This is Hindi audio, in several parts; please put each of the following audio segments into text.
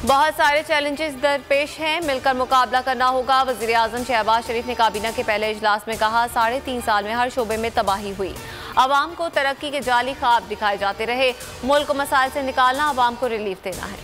बहुत सारे चैलेंजेस दरपेश हैं, मिलकर मुकाबला करना होगा। वज़ीर आज़म शहबाज शरीफ ने काबीना के पहले इजलास में कहा, 3.5 साल में हर शोबे में तबाही हुई, आवाम को तरक्की के जाली ख्वाब दिखाए जाते रहे, मुल्क को मसाइल से निकालना, आवाम को रिलीफ देना है।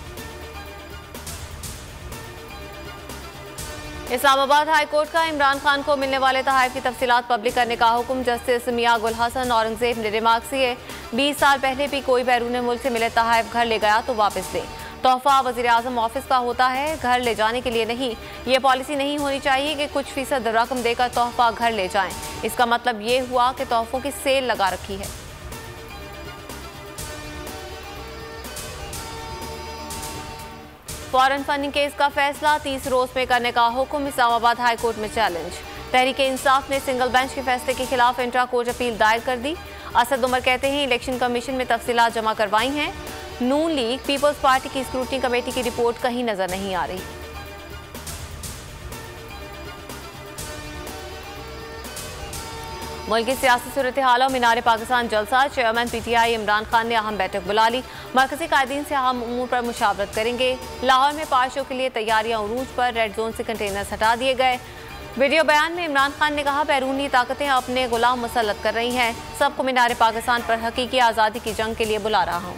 इस्लामाबाद हाई कोर्ट का इमरान खान को मिलने वाले तोहफे की तफसीलात पब्लिक करने का हुक्म। जस्टिस मियां गुल हसन औरंगजेब ने रिमार्क्स किए, 20 साल पहले भी कोई बैरून मुल्क से मिले तोहफे घर ले गया तो वापस ले। तोहफा वज़ीर आज़म ऑफिस का होता है, घर ले जाने के लिए नहीं। ये पॉलिसी नहीं होनी चाहिए कि कुछ फीसद रकम देकर तोहफा घर ले जाएं। इसका मतलब ये हुआ कि तोहफों की सेल लगा रखी है। फॉरेन फंडिंग केस का फैसला 30 रोज में करने का हुक्म। इस्लामाबाद हाई कोर्ट में चैलेंज। तहरीक इंसाफ ने सिंगल बेंच के फैसले के खिलाफ इंट्रा कोर्ट अपील दायर कर दी। असद उमर कहते हैं, इलेक्शन कमीशन में तफसीलात जमा करवाई हैं। नून लीग पीपल्स पार्टी की स्क्रूटनी कमेटी की रिपोर्ट कहीं नजर नहीं आ रही। मुल्क की सियासी सूरत हाल और मीनार पाकिस्तान जलसा। चेयरमैन PTI इमरान खान ने अहम बैठक बुला ली। मरकजी कायदीन से अहम उमूर पर मुशावरत करेंगे। लाहौर में पार्शों के लिए तैयारियां उरूज पर, रेड जोन से कंटेनर्स हटा दिए गए। वीडियो बयान में इमरान खान ने कहा, बैरूनी ताकतें अपने गुलाम मुसल्लत कर रही हैं, सबको मीनार पाकिस्तान पर हकीकी आज़ादी की जंग के लिए बुला रहा हूँ।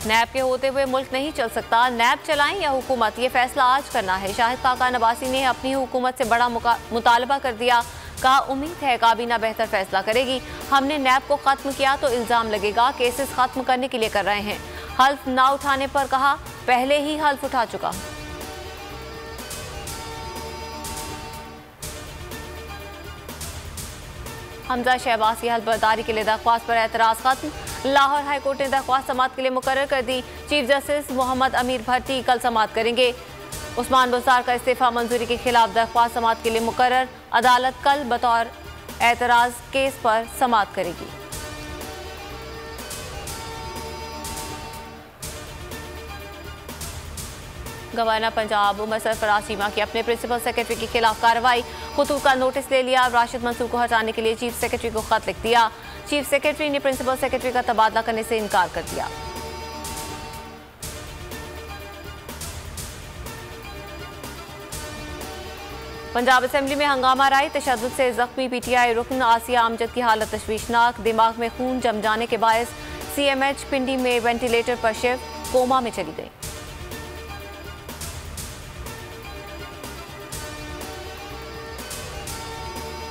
नैब के होते हुए मुल्क नहीं चल सकता, नैब चलाएं या हुकूमत, ये फैसला आज करना है। शाहिद काका नवासी ने अपनी हुकूमत से बड़ा मुतालबा कर दिया। कहा, उम्मीद है काबीना बेहतर फैसला करेगी। हमने नैब को खत्म किया तो इल्जाम लगेगा केसेस खत्म करने के लिए कर रहे हैं। हल्फ ना उठाने पर कहा, पहले ही हल्फ उठा चुका। हमजा शहबाज की हल्फबर्दारी के लिए दरख्वास्त पर एतराज खत्म। लाहौर हाई कोर्ट ने दरख्वास्त समाअत के लिए मुकर्रर कर दी। चीफ जस्टिस मोहम्मद अमीर भट्टी कल समाअत करेंगे। उस्मान बुज़दार का इस्तीफा मंजूरी के खिलाफ दरख्वास्त समाअत के लिए मुकर्रर। अदालत कल बतौर एतराज केस पर समाअत करेगी। गवर्नर पंजाब उमर सरफराज चीमा की अपने प्रिंसिपल सेक्रेटरी के खिलाफ कार्रवाई। खतूत का नोटिस ले लिया। राशिद मंसूर को हटाने के लिए चीफ सेक्रेटरी को खत लिख दिया। चीफ सेक्रेटरी ने प्रिंसिपल सेक्रेटरी का तबादला करने से इनकार कर दिया। पंजाब असेंबली में हंगामा राई। तशद्दुद से जख्मी PTI रुकन आसिया आमजद की हालत तशवीशनाक। दिमाग में खून जम जाने के बायस CMH पिंडी में वेंटिलेटर पर शिफ्ट, कोमा में चली गई।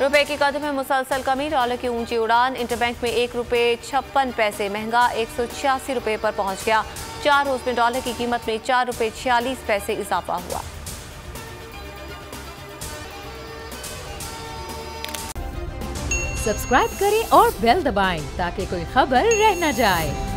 रुपए की कदर में मुसलसल कमी, डॉलर की ऊंची उड़ान। इंटरबैंक में ₹1.56 महंगा 186 रुपए पर पहुंच गया। 4 रोज में डॉलर की कीमत में ₹4.46 इजाफा हुआ। सब्सक्राइब करें और बेल दबाएं ताकि कोई खबर रह न जाए।